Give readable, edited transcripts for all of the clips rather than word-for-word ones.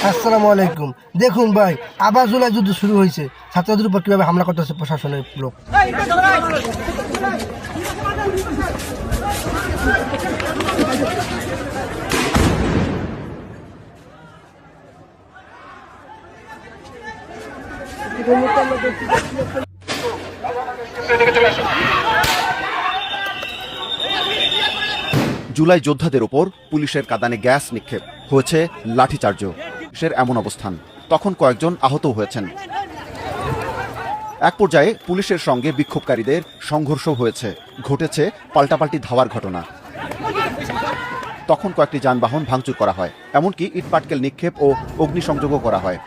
আসসালামু আলাইকুম। দেখুন ভাই, আবার জুলাই যুদ্ধ শুরু হয়েছে। ছাত্রদের উপর কিভাবে হামলা করতেছে প্রশাসনের লোক। জুলাই যোদ্ধাদের ওপর পুলিশের কাঁদানে গ্যাস নিক্ষেপ হয়েছে, লাঠিচার্জও। পুলিশের এমন অবস্থান, তখন কয়েকজন আহত হয়েছেন। এক পর্যায়ে পুলিশের সঙ্গে বিক্ষোভকারীদের সংঘর্ষ হয়েছে, ঘটেছে পাল্টাপাল্টি ধাওয়ার ঘটনা। তখন কয়েকটি যানবাহন ভাঙচুর করা হয়, এমনকি ইটপাটকেল নিক্ষেপ ও অগ্নিসংযোগও করা হয়।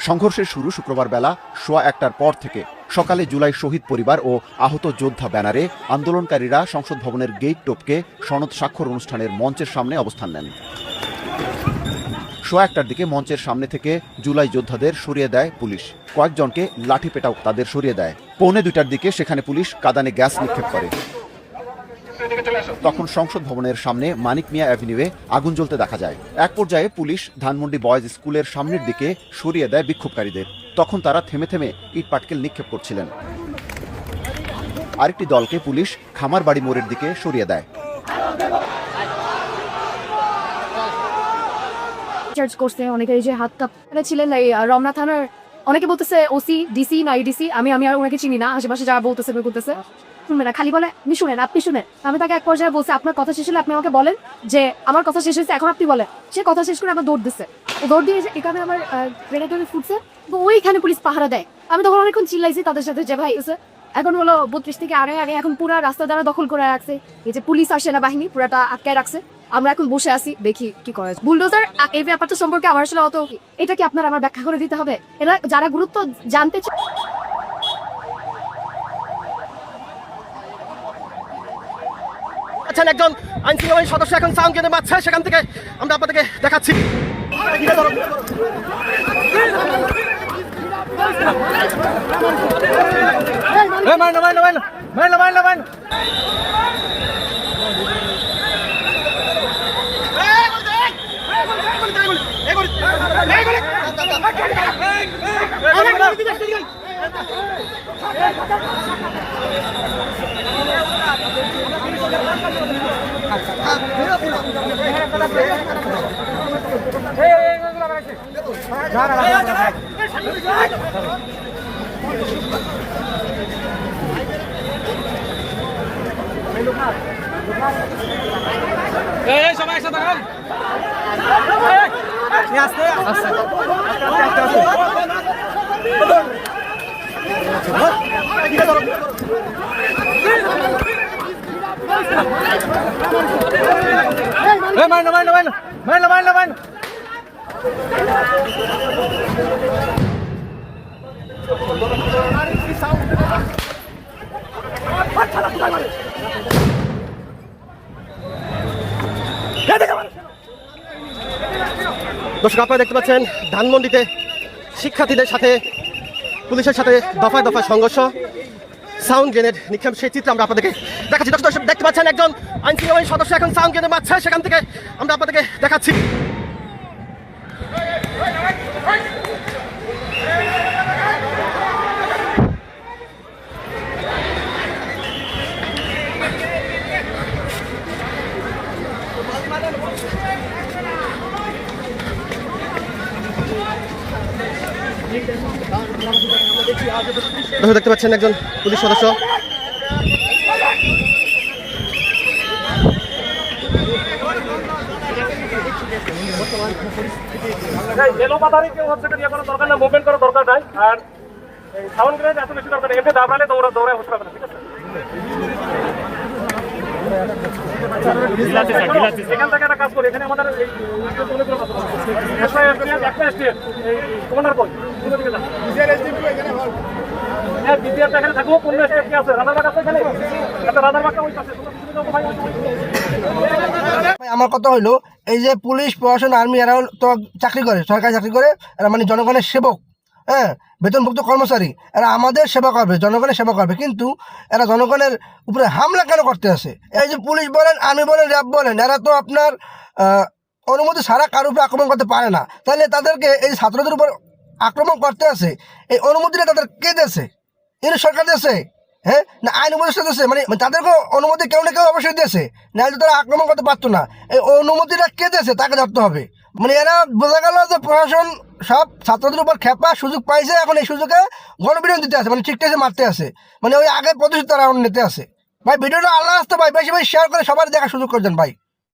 সংঘর্ষের শুরু শুক্রবার বেলা 1:15টার পর থেকে। সকালে জুলাই শহীদ পরিবার ও আহত যোদ্ধা ব্যানারে আন্দোলনকারীরা সংসদ ভবনের গেট টপকে সনদ স্বাক্ষর অনুষ্ঠানের মঞ্চের সামনে অবস্থান নেন। 1:15টার দিকে মঞ্চের সামনে থেকে জুলাই যোদ্ধাদের সরিয়ে দেয় পুলিশ, কয়েকজনকে লাঠি পেটাও তাদের সরিয়ে দেয়। 1:45টার দিকে সেখানে পুলিশ কাঁদানে গ্যাস নিক্ষেপ করে। তখন সংসদ ভবনের সামনে মানিক মিয়া অ্যাভিনিউয়ে আগুন জ্বলতে দেখা যায়। এক পর্যায়ে পুলিশ ধানমন্ডি বয়েজ স্কুলের সামনের দিকে সরিয়ে দেয় বিক্ষোভকারীদের। তখন তারা থেমে থেমে ইটপাটকেল নিক্ষেপ করছিলেন। আরেকটি দলকে পুলিশ খামারবাড়ি মোড়ের দিকে সরিয়ে দেয়। চার্জ করছে অনেকে, এই যে হাত কাঁপতে ছিলেন এই রমনা থানার, অনেকে বলতেছে ওসি, ডিসি না ইডিসি। আমি আর ওনাকে চিনি না, আশেপাশে যারা বলতেছে শুনবে না, খালি বলে আপনি শুনেন, আপনি শুনেন। আমি তাকে এক পর্যায়ে বলছি আপনার কথা শেষ হলে আপনি আমাকে বলেন যে আমার কথা শেষ হয়েছে, এখন আপনি বলেন। সে কথা শেষ করে আমার দৌড় দিচ্ছে, দৌড় দিয়ে এখানে আমার গ্রেনেডে ফুটছে, তো ওইখানে পুলিশ পাহারা দেয়। আমি তখন অনেকক্ষণ চিল্লাইছি তাদের সাথে যে ভাই এখন হলো 32 থেকে আগে এখন পুরা রাস্তা দ্বারা দখল করে রাখছে, এই যে পুলিশ আর সেনাবাহিনী পুরাটা আটকায় রাখছে। আমরা এখন বসে আছি, দেখি কি করে বুলডোজার। এই ব্যাপারটা সম্পর্কে আমার আসলে অত, এটা কি আপনার আমার ব্যাখ্যা করে দিতে হবে? এরা যারা গুরুত্ব জানতে চায়। একজন আইন শৃঙ্খলা সদস্য এখন সাউন্ড গেনে মারছে, সেখান থেকে আমরা আপনাদেরকে দেখাচ্ছি। সবাই একসাথে থাকুন। আস্তে আস্তে দর্শক, আপনারা দেখতে পাচ্ছেন ধানমন্ডিতে শিক্ষার্থীদের সাথে পুলিশের সাথে দফায় দফায় সংঘর্ষ, সাউন্ড গ্রেনেড নিক্ষেপ, সেই চিত্র আমরা আপনাদেরকে দেখাচ্ছি। দর্শক দেখতে পাচ্ছেন একজন আইন শৃঙ্খলা সদস্য এখন সাউন্ড গ্রেনেড মারছে, সেখান থেকে আমরা আপনাদেরকে দেখাচ্ছি। দেখতে পাচ্ছেন একজন পুলিশ সদস্য দরকার না, মুভমেন্ট করার দরকার নাই। আর সাউন্ড গ্রেনেড এত বেশি দরকার নেই, এমনি দাঁড়ালে দৌড়ায় বসতে হবে না, ঠিক আছে? এখান থেকে একটা কাজ করি, এখানে আমাদের আমার কথা হইলো, এই যে পুলিশ প্রশাসন আর্মি এরাও তো চাকরি করে, সরকারি চাকরি করে, এরা মানে জনগণের সেবক, হ্যাঁ, বেতনভুক্ত কর্মচারী। এরা আমাদের সেবা করবে, জনগণের সেবা করবে, কিন্তু এরা জনগণের উপরে হামলা কেন করতে আসে? এই যে পুলিশ বলেন, আর্মি বলেন, র্যাব বলেন, এরা তো আপনার অনুমতি ছাড়া কারোর উপর আক্রমণ করতে পারে না, তাহলে তাদেরকে এই ছাত্রদের উপর আক্রমণ করতে আছে এই অনুমতিটা তাদের কে দিয়েছে? ইনি সরকার দিয়েছে, হ্যাঁ, না আইন উপদেষ্টা দিয়েছে? মানে তাদেরকে অনুমতি কেউ না কেউ অবশ্যই দিয়েছে, নাহলে তারা আক্রমণ করতে পারতো না। এই অনুমতিটা কে দিয়েছে তাকে ধরতে হবে। মানে এরা বোঝা গেল যে প্রশাসন সব ছাত্রদের উপর খেপা সুযোগ পাইছে, এখন এই সুযোগে গণবিরোধ দিতে আছে, মানে ঠিকঠাক মারতে আছে, মানে ওই আগে প্রতিশোধ তারা নিতে আছে। ভাই ভিডিওটা আল্লাহ আসতে ভাই বেশি বেশি শেয়ার করে সবার দেখার সুযোগ করে দেন ভাই।